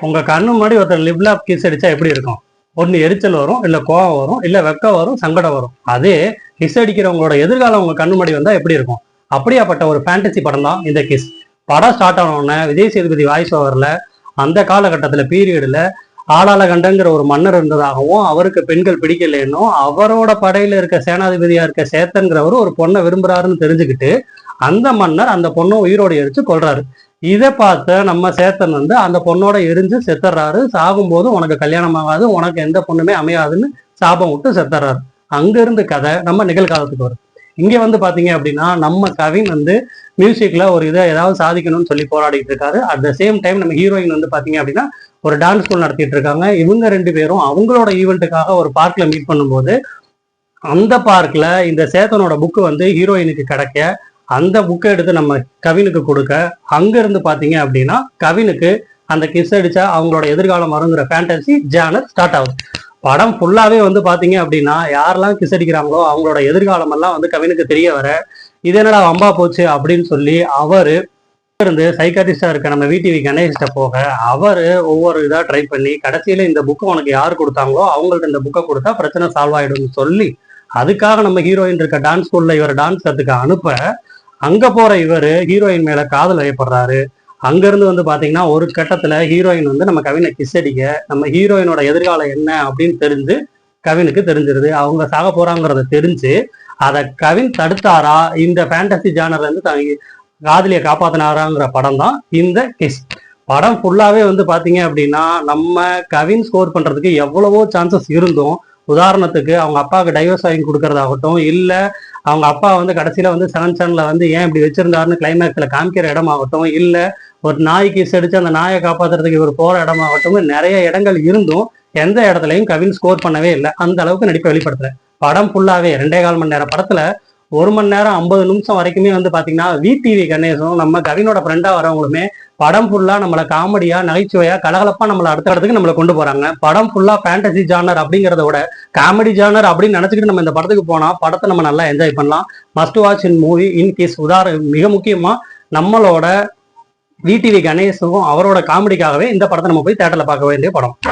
உங்க கண்ணு முன்னாடி ஒருத்தர் லிப்லாப் கிஸ் அடிச்சா எப்படி இருக்கும்? ஒன்னு எரிச்சல் வரும், இல்ல கோவம் வரும், இல்ல வெக்கம் வரும், சங்கடம் வரும். அதே கிஸ் அடிக்கிறவங்களோட எதிர்காலம் உங்க கண்ணு முன்னாடி வந்தா எப்படி இருக்கும்? அப்படியாப்பட்ட ஒரு ஃபேண்டசி படம் தான் இந்த கிஸ். படம் ஸ்டார்ட் ஆன உடனே விஜய் சேதுபதி வாய்ஸ் ஓவர்ல அந்த காலகட்டத்துல பீரியட்ல ஆளாளகண்டங்கிற ஒரு மன்னர் இருந்ததாகவும் அவருக்கு பெண்கள் பிடிக்கலைன்னும் அவரோட படையில இருக்க சேனாதிபதியா இருக்க சேத்தன்கிறவர் ஒரு பொண்ணை விரும்புறாருன்னு தெரிஞ்சுக்கிட்டு அந்த மன்னர் அந்த பொண்ணை உயிரோடு எரிச்சு கொள்றாரு. இதை பார்த்த நம்ம சேத்தன் அந்த பொண்ணோட எரிஞ்சு செத்துறாரு. சாகும்போது உனக்கு கல்யாணம் ஆகாது, உனக்கு எந்த பொண்ணுமே அமையாதுன்னு சாபம் விட்டு செத்துறாரு. அங்க இருந்து கதை நம்ம நிகழ்காலத்துக்கு வரும். இங்க பாத்தீங்க அப்படின்னா நம்ம கவின் மியூசிக்ல ஒரு இதை ஏதாவது சாதிக்கணும்னு சொல்லி போராடிட்டு இருக்காரு. அட் த சேம் டைம் நம்ம ஹீரோயின் பாத்தீங்க அப்படின்னா ஒரு டான்ஸ் ஸ்கூல் நடத்திட்டு இருக்காங்க. இவங்க 2 பேரும் அவங்களோட ஈவெண்ட்டுக்காக ஒரு பார்க்ல மீட் பண்ணும்போது அந்த பார்க்ல இந்த சேத்தனோட புக்கு ஹீரோயினுக்கு கிடைக்க அந்த புக்கை எடுத்து நம்ம கவினுக்கு கொடுக்க அங்க இருந்து பாத்தீங்க அப்படின்னா கவினுக்கு அந்த கிஸ் அடிச்சா அவங்களோட எதிர்காலம் வருங்கிற ஃபேண்டசி ஜானர் ஸ்டார்ட் ஆகுது. படம் ஃபுல்லாவே பாத்தீங்க அப்படின்னா யாரெல்லாம் கிஸ் அடிக்கிறாங்களோ அவங்களோட எதிர்காலம் எல்லாம் கவினுக்கு தெரிய வர இது என்னடா வம்பா போச்சு அப்படின்னு சொல்லி அவரு சைக்காட்டிஸ்டா இருக்க நம்ம விடிவி கணேஷ்ட போக அவரு ஒவ்வொரு இதா ட்ரை பண்ணி கடைசியில இந்த புக்கு உனக்கு யார் கொடுத்தாங்களோ அவங்கள்ட்ட இந்த புக்கை கொடுத்தா பிரச்சனை சால்வ் ஆயிடும்னு சொல்லி அதுக்காக நம்ம ஹீரோயின் இருக்க டான்ஸ் ஸ்கூல்ல இவர் டான்ஸ் கத்துக்க அனுப்ப அங்க போற இவரு ஹீரோயின் மேல காதல் வயப்படுறாரு. அங்க இருந்து பாத்தீங்கன்னா ஒரு கட்டத்துல ஹீரோயின் நம்ம கவினை கிஸ் அடிக்க நம்ம ஹீரோயினோட எதிர்காலம் என்ன அப்படின்னு தெரிஞ்சு கவினுக்கு தெரிஞ்சிருது. அவங்க சாக போறாங்கிறத தெரிஞ்சு அதை கவின் தடுத்தாரா இந்த ஃபேண்டசி ஜானர்ல இருந்து காதலியை காப்பாத்தினாராங்கிற படம் தான் இந்த கிஸ். படம் ஃபுல்லாவே பாத்தீங்க அப்படின்னா நம்ம கவின் ஸ்கோர் பண்றதுக்கு எவ்வளவோ சான்சஸ் இருந்தும் உதாரணத்துக்கு அவங்க அப்பாவுக்கு டைவர்ஸ் வாங்கி கொடுக்கறதாகட்டும், இல்ல அவங்க அப்பா கடைசியில 7 சேனல்ல ஏன் இப்படி வச்சிருந்தாருன்னு கிளைமேக்ஸ்ல காமிக்கிற இடமாகட்டும், இல்ல ஒரு நாய்க்கு செடிச்சு அந்த நாயை காப்பாத்துறதுக்கு இவர் போற இடமாகட்டும், நிறைய இடங்கள் இருந்தும் எந்த இடத்துலையும் கவின் ஸ்கோர் பண்ணவே இல்லை. அந்த அளவுக்கு நடிப்பை வெளிப்படுத்தல. படம் ஃபுல்லாவே 2.25 மணி நேரம் படத்துல 1 மணி நேரம் 50 நிமிஷம் வரைக்குமே பாத்தீங்கன்னா விடிவி கணேசும் நம்ம கவினோட ஃப்ரெண்டா வரவங்களுமே படம் ஃபுல்லா நம்மளை காமெடியா நகைச்சுவையா கலகலப்பா நம்மளை அடுத்த இடத்துக்கு நம்மளை கொண்டு போறாங்க. படம் ஃபுல்லா ஃபேண்டசி ஜானர் அப்படிங்கிறத விட காமெடி ஜானர் அப்படின்னு நினைச்சுக்கிட்டு நம்ம இந்த படத்துக்கு போனா படத்தை நம்ம நல்லா என்ஜாய் பண்ணலாம். Must watch in movie in case. மிக முக்கியமா நம்மளோட விடிவி கணேசும் அவரோட காமெடிக்காகவே இந்த படத்தை நம்ம போய் தியேட்டர்ல பார்க்க வேண்டிய படம்.